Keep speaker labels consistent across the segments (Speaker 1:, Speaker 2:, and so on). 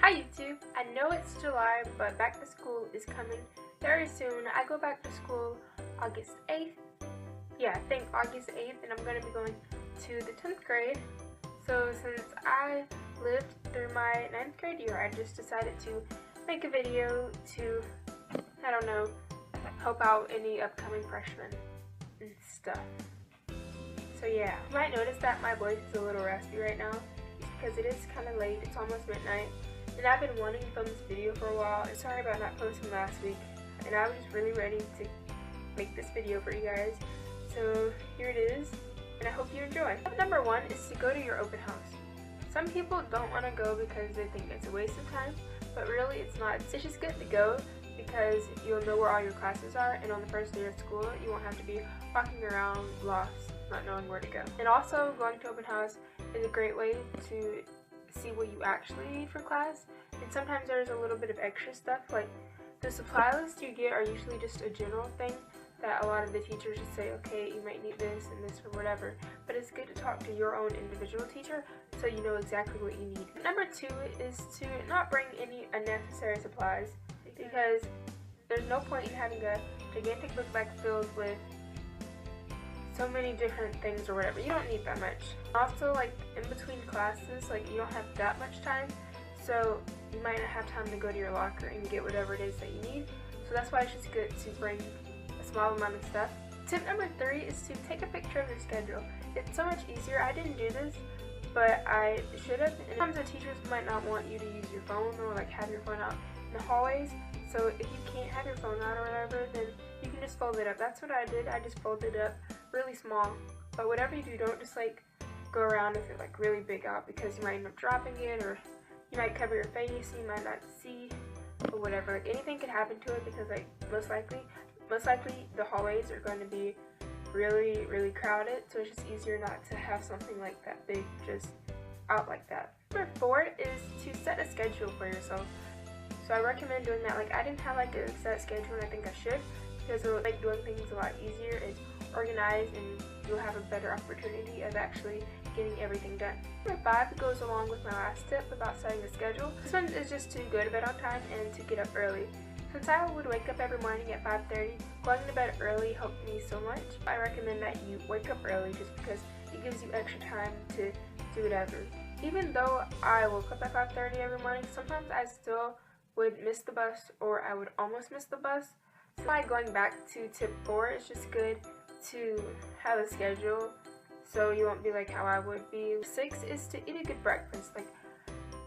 Speaker 1: Hi YouTube! I know it's July, but back to school is coming very soon. I go back to school August 8th. Yeah, I think August 8th, and I'm going to be going to the 10th grade. So since I lived through my 9th grade year, I just decided to make a video to, I don't know, help out any upcoming freshmen and stuff. So yeah, you might notice that my voice is a little raspy right now because it is kind of late. It's almost midnight. And I've been wanting to film this video for a while, and sorry about not posting last week. And I was just really ready to make this video for you guys. So here it is, and I hope you enjoy. Number one is to go to your open house. Some people don't want to go because they think it's a waste of time, but really it's not. It's just good to go because you'll know where all your classes are, and on the first day of school you won't have to be walking around lost, not knowing where to go. And also, going to open house is a great way to see what you actually need for class, and sometimes there's a little bit of extra stuff. Like the supply list you get are usually just a general thing that a lot of the teachers just say, okay, you might need this and this or whatever, but it's good to talk to your own individual teacher so you know exactly what you need. Number two is to not bring any unnecessary supplies, because there's no point in having a gigantic book bag filled with so many different things or whatever. You don't need that much. Also, like in between classes, like you don't have that much time, so you might not have time to go to your locker and get whatever it is that you need. So that's why it's just good to bring a small amount of stuff. Tip number three is to take a picture of your schedule. It's so much easier. I didn't do this, but I should have. And sometimes the teachers might not want you to use your phone or like have your phone out in the hallways. So if you can't have your phone out or whatever, then you can just fold it up. That's what I did. I just folded it up really small. But whatever you do, don't just like go around with it like really big out, because you might end up dropping it, or you might cover your face and you might not see, or whatever. Like anything could happen to it, because like most likely the hallways are going to be really crowded, so it's just easier not to have something like that big just out like that. Number four is to set a schedule for yourself. So I recommend doing that. Like I didn't have like a set schedule, and I think I should, because it will make doing things a lot easier and organized, and you'll have a better opportunity of actually getting everything done. Number five goes along with my last tip about setting a schedule. This one is just to go to bed on time and to get up early. Since I would wake up every morning at 5:30, going to bed early helped me so much. I recommend that you wake up early just because it gives you extra time to do whatever. Even though I woke up at 5:30 every morning, sometimes I still would miss the bus, or I would almost miss the bus. So by going back to tip four, it's just good to have a schedule so you won't be like how I would be. Six is to eat a good breakfast. Like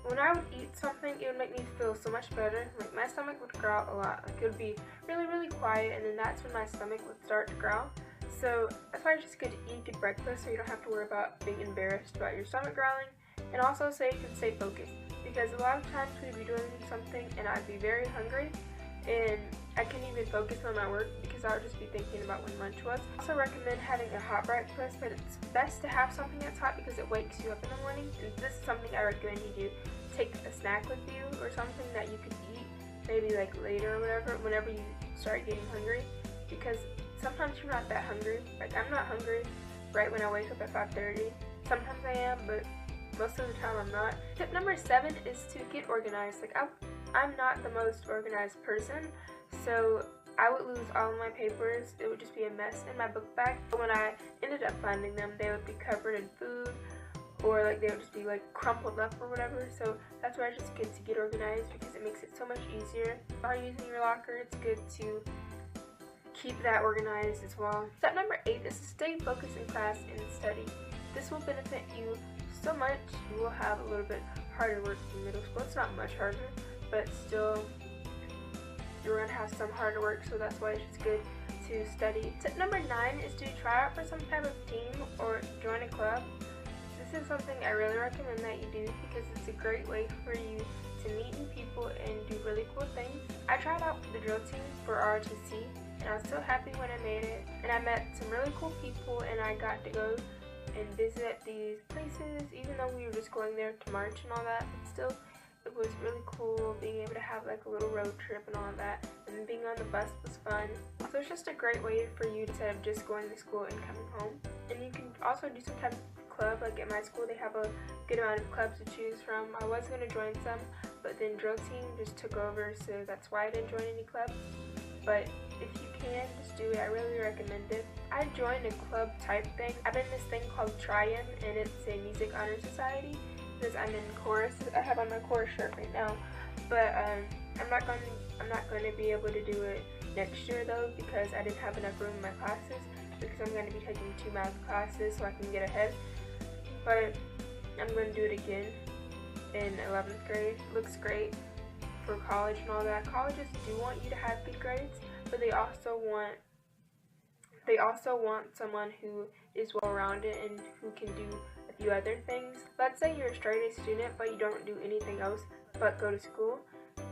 Speaker 1: when I would eat something, it would make me feel so much better. Like my stomach would growl a lot. Like it would be really quiet, and then that's when my stomach would start to growl. So that's why it's just good to eat a good breakfast, so you don't have to worry about being embarrassed about your stomach growling. And also so you can stay focused, because a lot of times we'd be doing something and I'd be very hungry and I couldn't even focus on my work because I would just be thinking about when lunch was. I also recommend having a hot breakfast, but it's best to have something that's hot because it wakes you up in the morning. And this is something I recommend you do. Take a snack with you, or something that you could eat maybe like later or whatever, whenever you start getting hungry, because sometimes you're not that hungry. Like I'm not hungry right when I wake up at 5:30. Sometimes I am, but most of the time I'm not. Tip number seven is to get organized. Like I'm not the most organized person, so I would lose all of my papers. It would just be a mess in my book bag. But when I ended up finding them, they would be covered in food, or like they would just be like crumpled up or whatever. So that's why it's just good to get organized, because it makes it so much easier. While using your locker, it's good to keep that organized as well. Step number 8 is to stay focused in class and study. This will benefit you so much. You will have a little bit harder work in middle school. It's not much harder, but still you're going to have some harder work, so that's why it's just good to study. Tip number 9 is to try out for some type of team or join a club. This is something I really recommend that you do, because it's a great way for you to meet new people and do really cool things. I tried out for the drill team for ROTC, and I was so happy when I made it, and I met some really cool people, and I got to go and visit these places, even though we were just going there to march and all that. But still, it was really cool being able to have like a little road trip and all of that, and then being on the bus was fun. So it's just a great way for you, instead of just going to school and coming home. And you can also do some type of club. Like at my school, they have a good amount of clubs to choose from. I was going to join some, but then drill team just took over, so that's why I didn't join any clubs. But if you can, just do it. I really recommend it. I joined a club type thing. I'm in this thing called Trium, and it's a music honor society because I'm in chorus. I have on my chorus shirt right now, but I'm not going to be able to do it next year though, because I didn't have enough room in my classes, because I'm going to be taking 2 math classes so I can get ahead. But I'm going to do it again in 11th grade. Looks great for college and all that. Colleges do want you to have good grades, but they also want someone who is well-rounded and who can do a few other things. Let's say you're a straight A student, but you don't do anything else but go to school.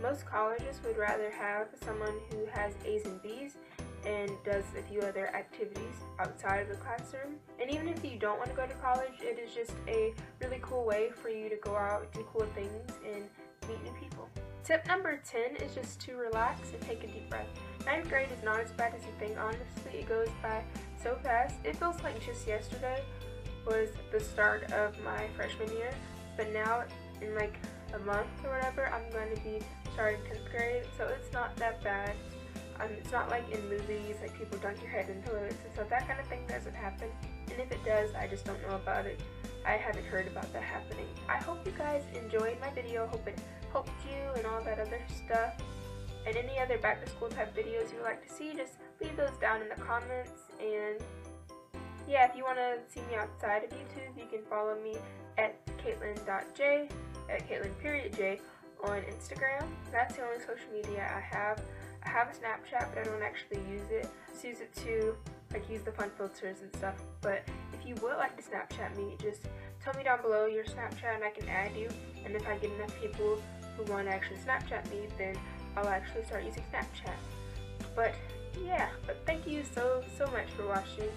Speaker 1: Most colleges would rather have someone who has A's and B's and does a few other activities outside of the classroom. And even if you don't want to go to college, it is just a really cool way for you to go out, do cool things, and meet new people. Tip number 10 is just to relax and take a deep breath. 9th grade is not as bad as you think, honestly. It goes by so fast. It feels like just yesterday was the start of my freshman year, but now in like a month or whatever, I'm going to be starting 10th grade, so it's not that bad. It's not like in movies, like people dunk your head in toilets and stuff. That kind of thing doesn't happen, and if it does, I just don't know about it. I haven't heard about that happening. I hope you guys enjoyed my video. Hope it helped you and all that other stuff. And any other back to school type videos you would like to see, just leave those down in the comments. And yeah, if you want to see me outside of YouTube, you can follow me at Caitlin.j, at Caitlin.j on Instagram. That's the only social media I have. I have a Snapchat, but I don't actually use it. I just use it to use the fun filters and stuff. But if you would like to Snapchat me, just tell me down below your Snapchat and I can add you. And if I get enough people who want to actually Snapchat me, then I'll actually start using Snapchat. But yeah, thank you so much for watching,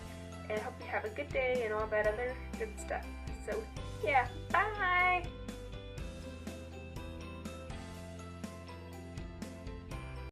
Speaker 1: and I hope you have a good day and all that other good stuff. So yeah, bye!